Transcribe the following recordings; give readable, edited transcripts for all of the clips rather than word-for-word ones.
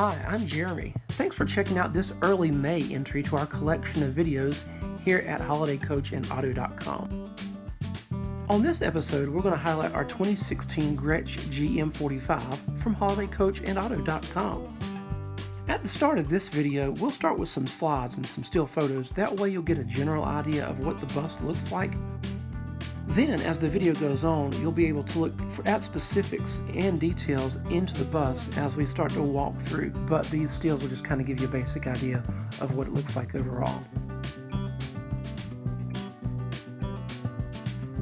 Hi, I'm Jeremy. Thanks for checking out this early May entry to our collection of videos here at holidaycoachandauto.com. On this episode, we're going to highlight our 2016 Grech GM45 from holidaycoachandauto.com. At the start of this video, we'll start with some slides and some still photos. That way you'll get a general idea of what the bus looks like. Then, as the video goes on, you'll be able to look at specifics and details into the bus as we start to walk through, but these stills will just kind of give you a basic idea of what it looks like overall.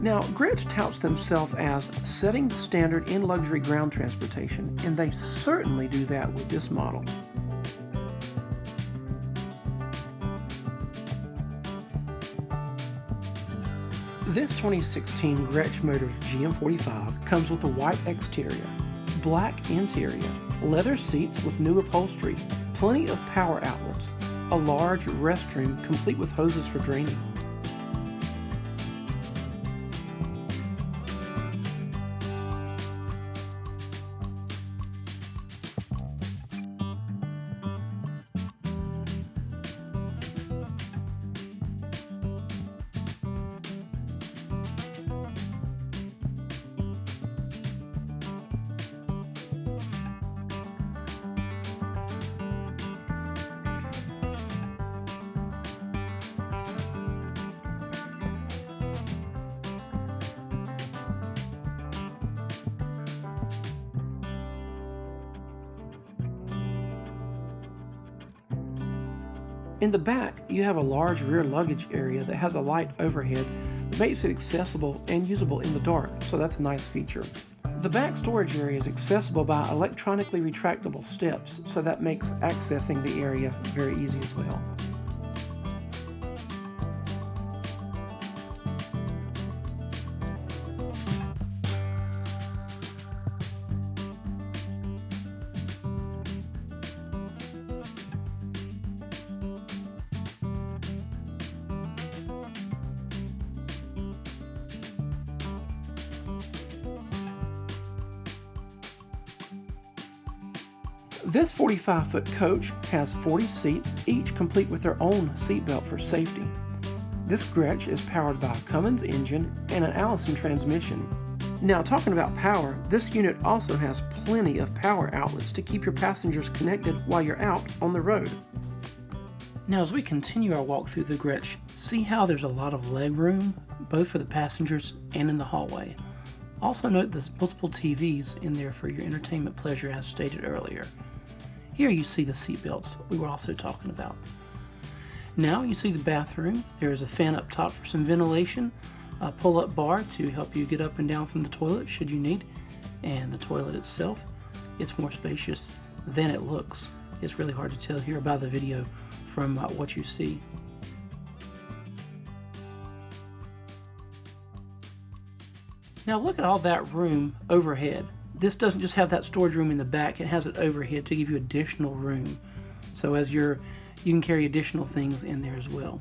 Now, Gretch touts themselves as setting the standard in luxury ground transportation, and they certainly do that with this model. This 2016 Grech Motors GM45 comes with a white exterior, black interior, leather seats with new upholstery, plenty of power outlets, a large restroom complete with hoses for draining. In the back, you have a large rear luggage area that has a light overhead that makes it accessible and usable in the dark, so that's a nice feature. The back storage area is accessible by electronically retractable steps, so that makes accessing the area very easy as well. This 45-foot coach has 40 seats, each complete with their own seatbelt for safety. This Gretch is powered by a Cummins Engine and an Allison Transmission. Now, talking about power, this unit also has plenty of power outlets to keep your passengers connected while you're out on the road. Now, as we continue our walk through the Gretch, see how there's a lot of leg room, both for the passengers and in the hallway. Also note there's multiple TVs in there for your entertainment pleasure as stated earlier. Here you see the seatbelts we were also talking about. Now you see the bathroom. There is a fan up top for some ventilation, a pull-up bar to help you get up and down from the toilet should you need, and the toilet itself, it's more spacious than it looks. It's really hard to tell here by the video from what you see. Now look at all that room overhead. This doesn't just have that storage room in the back, it has it overhead to give you additional room. So as you can carry additional things in there as well.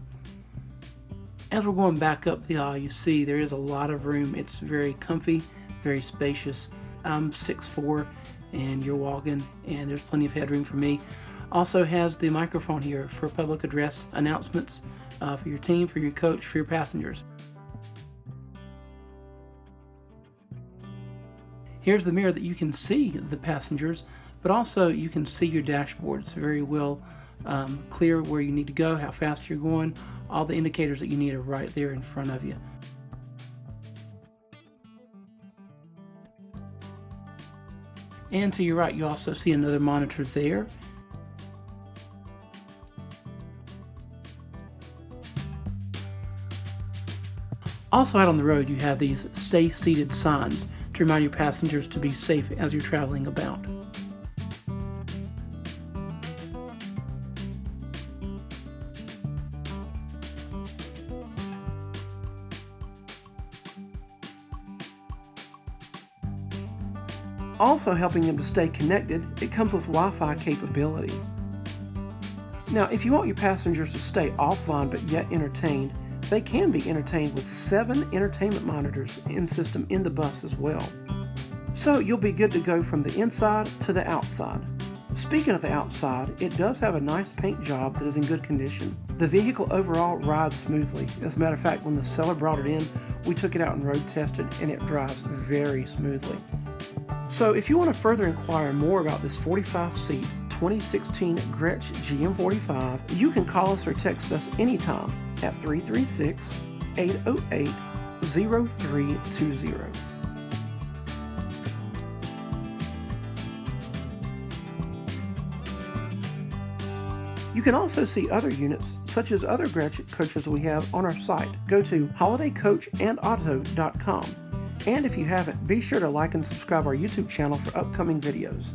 As we're going back up the aisle, you see there is a lot of room. It's very comfy, very spacious. I'm 6'4", and you're walking, and there's plenty of headroom for me. Also has the microphone here for public address announcements for your team, for your coach, for your passengers. Here's the mirror that you can see the passengers, but also you can see your dashboard. It's very well clear where you need to go, how fast you're going. All the indicators that you need are right there in front of you. And to your right, you also see another monitor there. Also out on the road, you have these stay seated signs to remind your passengers to be safe as you're traveling about. Also helping them to stay connected, it comes with Wi-Fi capability. Now, if you want your passengers to stay offline but yet entertained, they can be entertained with 7 entertainment monitors in system in the bus as well. So you'll be good to go from the inside to the outside. Speaking of the outside, it does have a nice paint job that is in good condition. The vehicle overall rides smoothly. As a matter of fact, when the seller brought it in, we took it out and road tested, and it drives very smoothly. So if you want to further inquire more about this 45-seat 2016 Grech GM45, you can call us or text us anytime at 336-808-0320. You can also see other units, such as other Gretch coaches we have, on our site. Go to holidaycoachandauto.com. And if you haven't, be sure to like and subscribe our YouTube channel for upcoming videos.